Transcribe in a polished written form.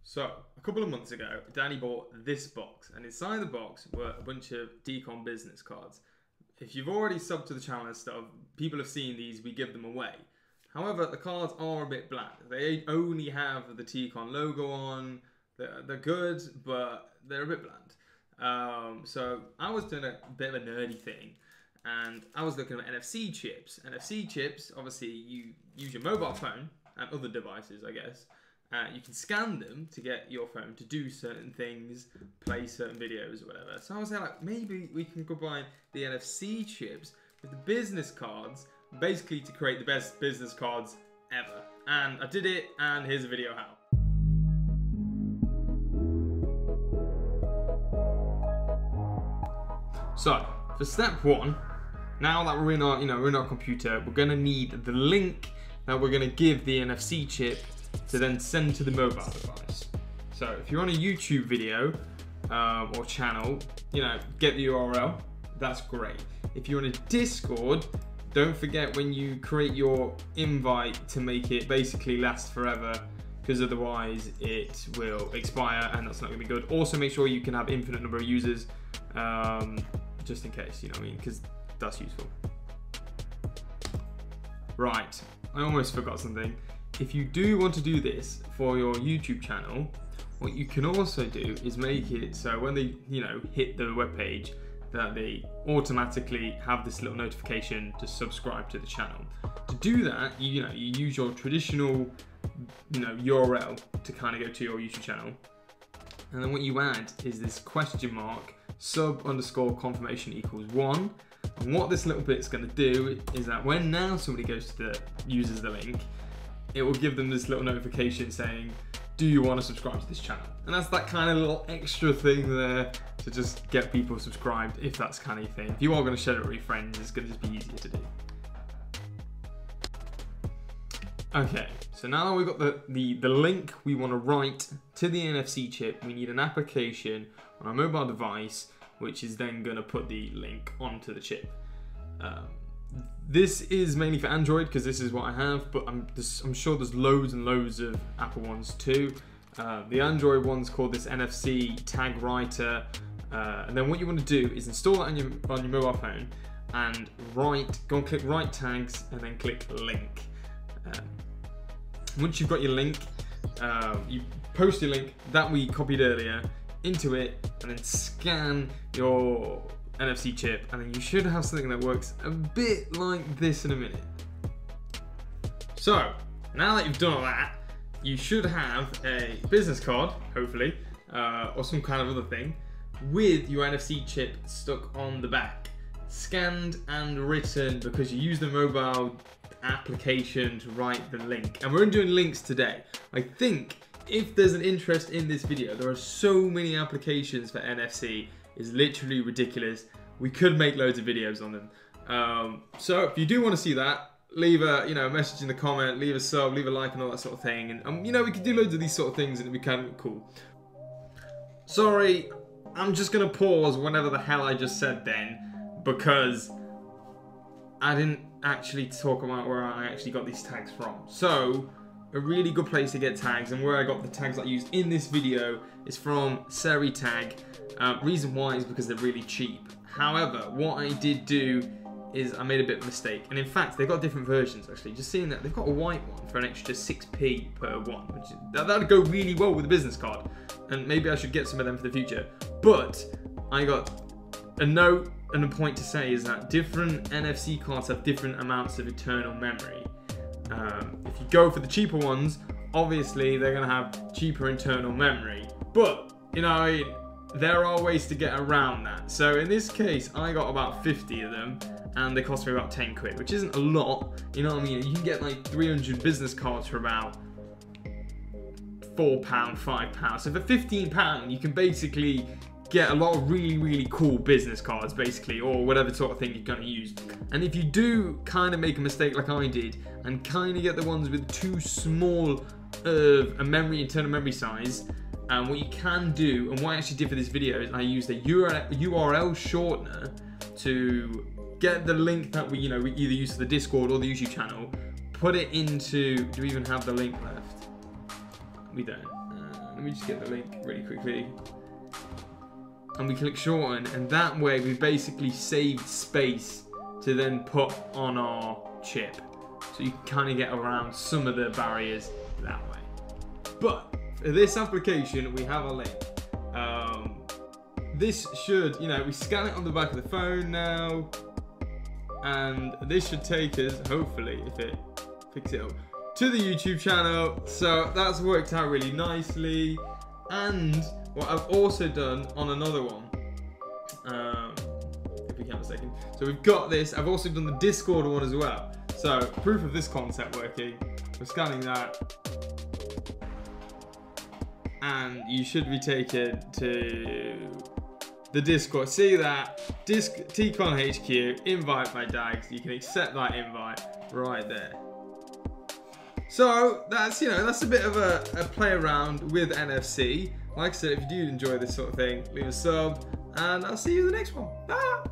So, a couple of months ago, Danny bought this box, and inside the box were a bunch of TKON business cards. If you've already subbed to the channel and stuff, people have seen these, we give them away. However, the cards are a bit bland. They only have the TKON logo on. They're good, but they're a bit bland. So, I was doing a bit of a nerdy thing, and I was looking at NFC chips. NFC chips, obviously, you use your mobile phone and other devices, I guess. You can scan them to get your phone to do certain things, play certain videos or whatever. So I was like, maybe we can combine the NFC chips with the business cards, basically to create the best business cards ever. And I did it, and here's a video how. So, for step one, now that we're in our computer, we're gonna need the link that we're gonna give the NFC chip to then send to the mobile device. So if you're on a YouTube video or channel, get the URL, that's great. If you're on a Discord, don't forget when you create your invite to make it basically last forever, because otherwise it will expire and that's not gonna be good. Also make sure you can have infinite number of users, just in case, because that's useful. Right, I almost forgot something. If you do want to do this for your YouTube channel, what you can also do is make it so when they, hit the web page, that they automatically have this little notification to subscribe to the channel. To do that, you use your traditional, URL to kind of go to your YouTube channel, and then what you add is this question mark sub_confirmation equals 1. And what this little bit's going to do is that when now somebody goes to uses the link, it will give them this little notification saying, do you want to subscribe to this channel? And that's that kind of little extra thing there to just get people subscribed, if that's kind of thing. If you are going to share it with your friends, it's going to just be easier to do. Okay, so now that we've got the link we want to write to the NFC chip, we need an application on our mobile device, which is then going to put the link onto the chip. This is mainly for Android because this is what I have, but I'm sure there's loads and loads of Apple ones too. The Android one's called this NFC tag writer, and then what you want to do is install that on your mobile phone and go and click write tags and then click link. Once you've got your link, you post your link that we copied earlier into it and then scan your NFC chip, and then you should have something that works a bit like this in a minute. So now that you've done all that, you should have a business card, hopefully, or some kind of other thing with your NFC chip stuck on the back, scanned and written, because you use the mobile application to write the link. And we're doing links today. I think if there's an interest in this video, there are so many applications for NFC. Is literally ridiculous. We could make loads of videos on them. So if you do want to see that, leave a message in the comment, leave a sub, leave a like, and all that sort of thing. And we could do loads of these sort of things, and it'd be kind of cool. Sorry, I'm just gonna pause whenever the hell I just said then, because I didn't actually talk about where I actually got these tags from. So a really good place to get tags, and where I got the tags that I used in this video, is from SeriTag. Reason why is because they're really cheap. However, what I did do is I made a bit of a mistake, and in fact they've got different versions actually. Just seeing that they've got a white one for an extra 6p per one, which that'd go really well with a business card, and maybe I should get some of them for the future. But I got a note and a point to say is that different NFC cards have different amounts of internal memory. If you go for the cheaper ones, obviously they're gonna have cheaper internal memory, but there are ways to get around that. So in this case, I got about 50 of them, and they cost me about 10 quid, which isn't a lot. You know what I mean? You can get like 300 business cards for about £4, £5. So for £15, you can basically get a lot of really, really cool business cards, basically, or whatever sort of thing you're going to use. And if you do kind of make a mistake like I did, and kind of get the ones with too small of a internal memory size, what you can do, and what I actually did for this video, is I used a URL shortener to get the link that we either use for the Discord or the YouTube channel, put it into, do we even have the link left? We don't. let me just get the link really quickly. And we click shorten, and that way we basically saved space to then put on our chip. So you can kind of get around some of the barriers that way. But for this application, we have a link. This should, you know, we scan it on the back of the phone now, and this should take us, hopefully, if it picks it up, to the YouTube channel. So that's worked out really nicely. And what I've also done on another one, if we can have a second. So we've got this. I've also done the Discord one as well. So proof of this concept working. We're scanning that, and you should be taken to the Discord. See that TKON HQ invite by Dags. You can accept that invite right there. So that's, you know, that's a bit of a play around with NFC. Like I said, if you do enjoy this sort of thing, leave a sub, and I'll see you in the next one. Bye.